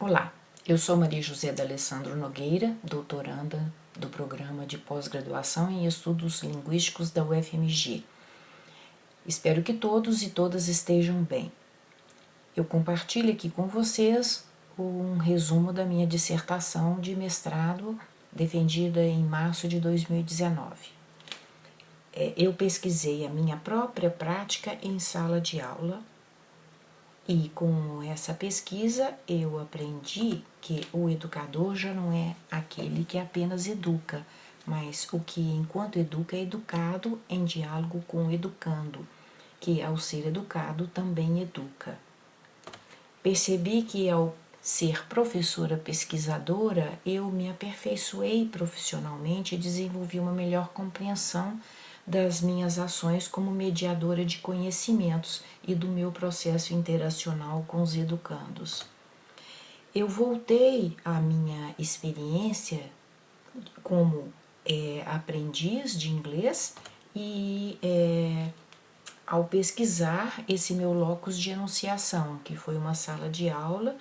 Olá, eu sou Maria José D'Alessandro Nogueira, doutoranda do Programa de Pós-Graduação em Estudos Linguísticos da UFMG. Espero que todos e todas estejam bem. Eu compartilho aqui com vocês um resumo da minha dissertação de mestrado defendida em março de 2019. Eu pesquisei a minha própria prática em sala de aula. E com essa pesquisa eu aprendi que o educador já não é aquele que apenas educa, mas o que enquanto educa é educado em diálogo com o educando, que ao ser educado também educa. Percebi que ao ser professora pesquisadora, eu me aperfeiçoei profissionalmente e desenvolvi uma melhor compreensão das minhas ações como mediadora de conhecimentos e do meu processo interacional com os educandos. Eu voltei à minha experiência como aprendiz de inglês e ao pesquisar esse meu locus de enunciação, que foi uma sala de aula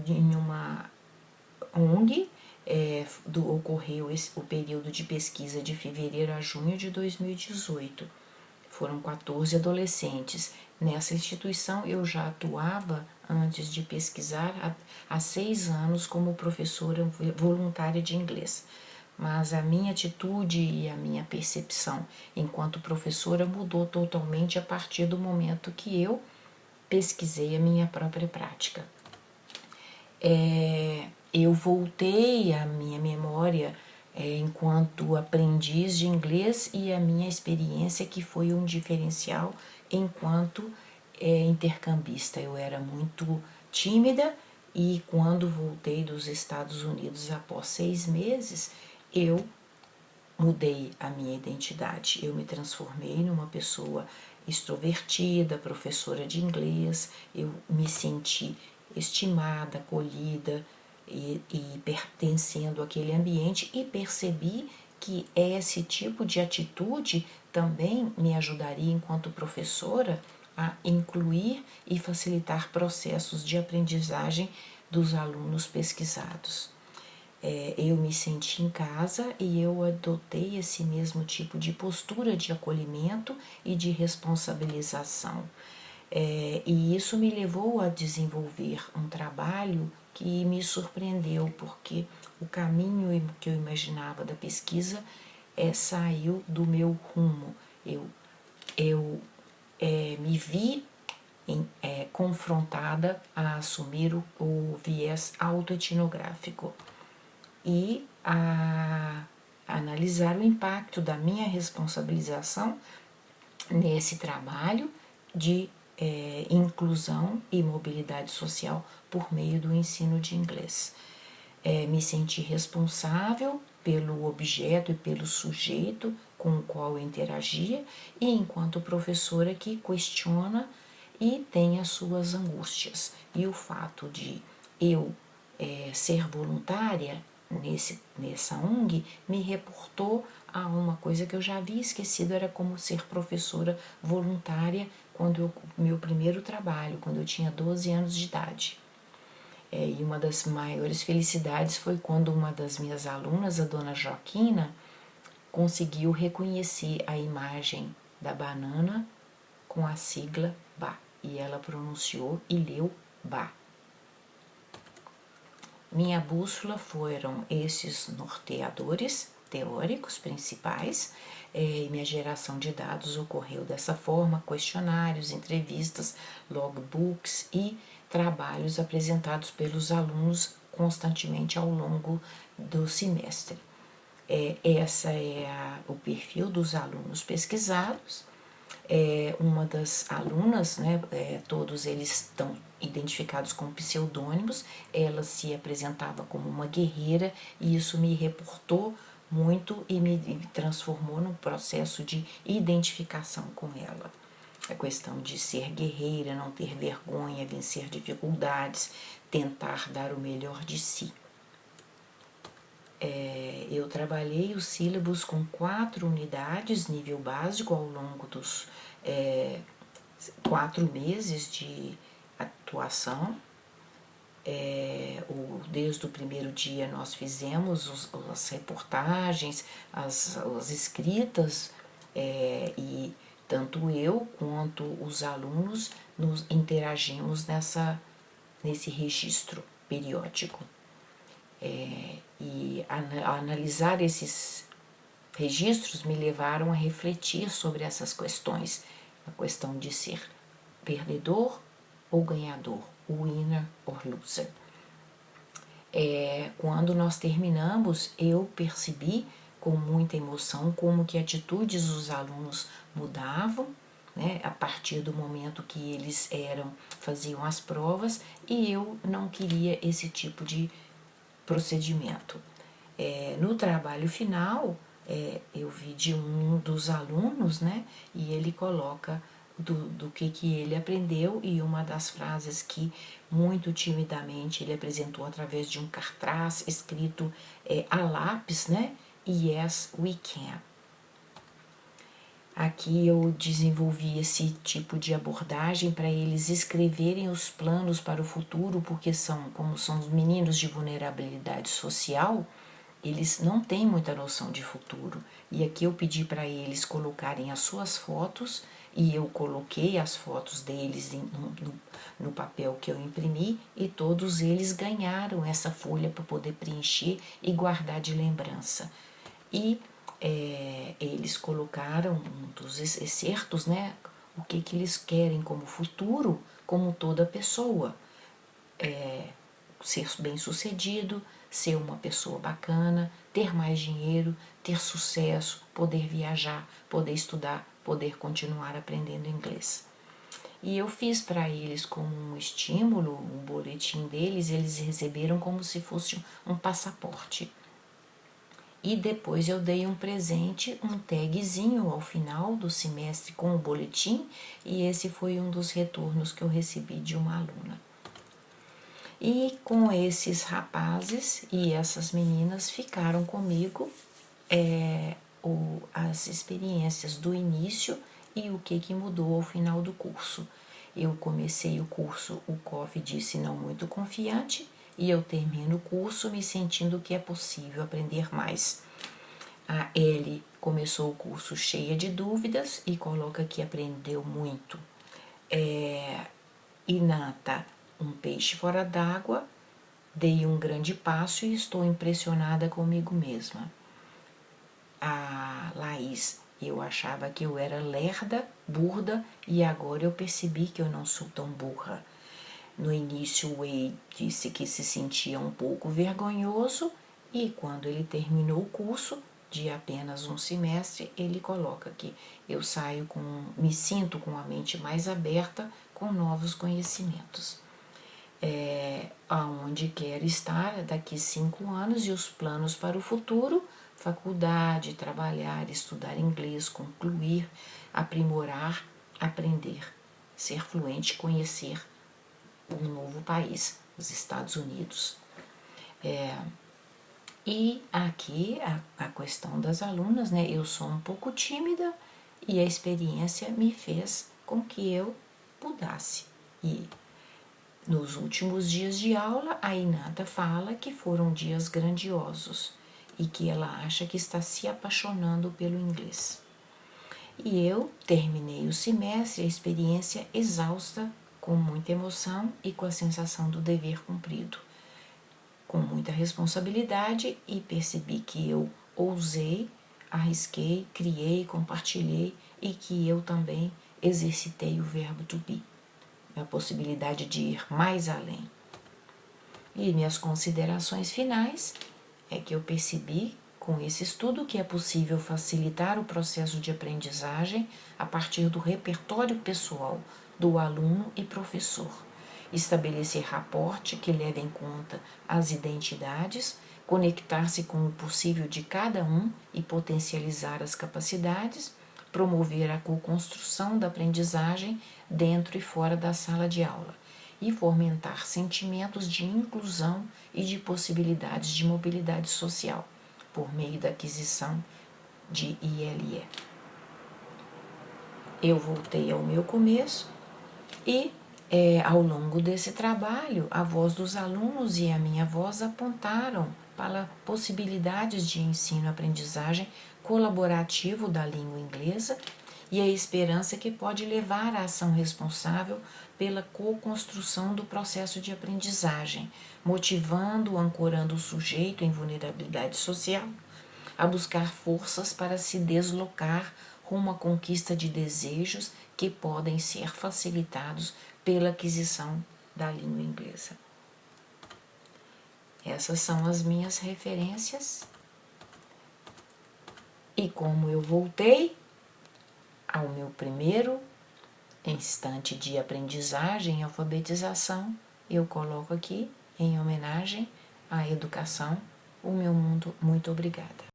em uma ONG, ocorreu o período de pesquisa de fevereiro a junho de 2018. Foram 14 adolescentes. Nessa instituição eu já atuava antes de pesquisar há 6 anos como professora voluntária de inglês. Mas a minha atitude e a minha percepção enquanto professora mudou totalmente a partir do momento que eu pesquisei a minha própria prática. Eu voltei à minha memória enquanto aprendiz de inglês e a minha experiência que foi um diferencial enquanto intercambista. Eu era muito tímida e quando voltei dos Estados Unidos após 6 meses, eu mudei a minha identidade. Eu me transformei numa pessoa extrovertida, professora de inglês, eu me senti estimada, acolhida e pertencendo àquele ambiente e percebi que esse tipo de atitude também me ajudaria enquanto professora a incluir e facilitar processos de aprendizagem dos alunos pesquisados. Eu me senti em casa e eu adotei esse mesmo tipo de postura de acolhimento e de responsabilização. E isso me levou a desenvolver um trabalho que me surpreendeu, porque o caminho que eu imaginava da pesquisa saiu do meu rumo. Eu me vi confrontada a assumir o viés autoetnográfico e a analisar o impacto da minha responsabilização nesse trabalho de inclusão e mobilidade social por meio do ensino de inglês. Me senti responsável pelo objeto e pelo sujeito com o qual eu interagia e enquanto professora que questiona e tem as suas angústias. E o fato de eu ser voluntária nessa ONG me reportou a uma coisa que eu já havia esquecido, era como ser professora voluntária meu primeiro trabalho, quando eu tinha 12 anos de idade. E uma das maiores felicidades foi quando uma das minhas alunas, a dona Joaquina, conseguiu reconhecer a imagem da banana com a sigla BA, e ela pronunciou e leu BA. Minha bússola foram esses norteadores teóricos principais, e minha geração de dados ocorreu dessa forma: questionários, entrevistas, logbooks e trabalhos apresentados pelos alunos constantemente ao longo do semestre. Essa é o perfil dos alunos pesquisados. Uma das alunas, né, todos eles estão identificados com pseudônimos, ela se apresentava como uma guerreira e isso me reportou muito e me transformou num processo de identificação com ela. A questão de ser guerreira, não ter vergonha, vencer dificuldades, tentar dar o melhor de si. Eu trabalhei os sílabos com 4 unidades, nível básico, ao longo dos 4 meses de atuação. desde o primeiro dia nós fizemos as reportagens, as escritas, e tanto eu quanto os alunos nos interagimos nesse registro periódico. E analisar esses registros me levaram a refletir sobre essas questões, a questão de ser perdedor ou ganhador, winner or loser. Quando nós terminamos, eu percebi com muita emoção como que atitudes dos alunos mudavam, né, a partir do momento que eles faziam as provas, e eu não queria esse tipo de procedimento. No trabalho final, eu vi de um dos alunos, né, e ele coloca do que ele aprendeu, e uma das frases que muito timidamente ele apresentou através de um cartaz escrito a lápis, né, Yes, we can. Aqui eu desenvolvi esse tipo de abordagem para eles escreverem os planos para o futuro, porque como são os meninos de vulnerabilidade social, eles não têm muita noção de futuro. E aqui eu pedi para eles colocarem as suas fotos, e eu coloquei as fotos deles no papel que eu imprimi, e todos eles ganharam essa folha para poder preencher e guardar de lembrança. E eles colocaram um dos excertos, né, o que eles querem como futuro, como toda pessoa. Ser bem-sucedido, ser uma pessoa bacana, ter mais dinheiro, ter sucesso, poder viajar, poder estudar, poder continuar aprendendo inglês. E eu fiz para eles como um estímulo, um boletim deles, eles receberam como se fosse um passaporte. E depois eu dei um presente, um tagzinho ao final do semestre com o boletim, e esse foi um dos retornos que eu recebi de uma aluna. E com esses rapazes e essas meninas ficaram comigo as experiências do início e o que mudou ao final do curso. Eu comecei o curso, o COF disse não muito confiante, e eu termino o curso me sentindo que é possível aprender mais. A Ellie começou o curso cheia de dúvidas e coloca que aprendeu muito. Inata, um peixe fora d'água, dei um grande passo e estou impressionada comigo mesma. A Laís, eu achava que eu era lerda, burda, e agora eu percebi que eu não sou tão burra. No início, o Wei disse que se sentia um pouco vergonhoso, e quando ele terminou o curso, de apenas um semestre, ele coloca que eu me sinto com a mente mais aberta, com novos conhecimentos. Aonde quero estar daqui 5 anos e os planos para o futuro: faculdade, trabalhar, estudar inglês, concluir, aprimorar, aprender, ser fluente, conhecer um novo país, os Estados Unidos. E aqui a questão das alunas, né? Eu sou um pouco tímida e a experiência me fez com que eu mudasse. E nos últimos dias de aula, a Inata fala que foram dias grandiosos e que ela acha que está se apaixonando pelo inglês. E eu terminei o semestre, a experiência exausta, com muita emoção e com a sensação do dever cumprido, com muita responsabilidade, e percebi que eu ousei, arrisquei, criei, compartilhei, e que eu também exercitei o verbo to be, a possibilidade de ir mais além. E minhas considerações finais é que eu percebi com esse estudo que é possível facilitar o processo de aprendizagem a partir do repertório pessoal do aluno e professor, estabelecer raporte que leve em conta as identidades, conectar-se com o possível de cada um e potencializar as capacidades, promover a co-construção da aprendizagem dentro e fora da sala de aula e fomentar sentimentos de inclusão e de possibilidades de mobilidade social por meio da aquisição de ILE. Eu voltei ao meu começo e Ao longo desse trabalho, a voz dos alunos e a minha voz apontaram para possibilidades de ensino-aprendizagem colaborativo da língua inglesa e a esperança que pode levar à ação responsável pela co-construção do processo de aprendizagem, motivando, ancorando o sujeito em vulnerabilidade social a buscar forças para se deslocar rumo à conquista de desejos que podem ser facilitados pela aquisição da língua inglesa. Essas são as minhas referências. E como eu voltei ao meu primeiro instante de aprendizagem e alfabetização, eu coloco aqui, em homenagem à educação, o meu muito obrigada.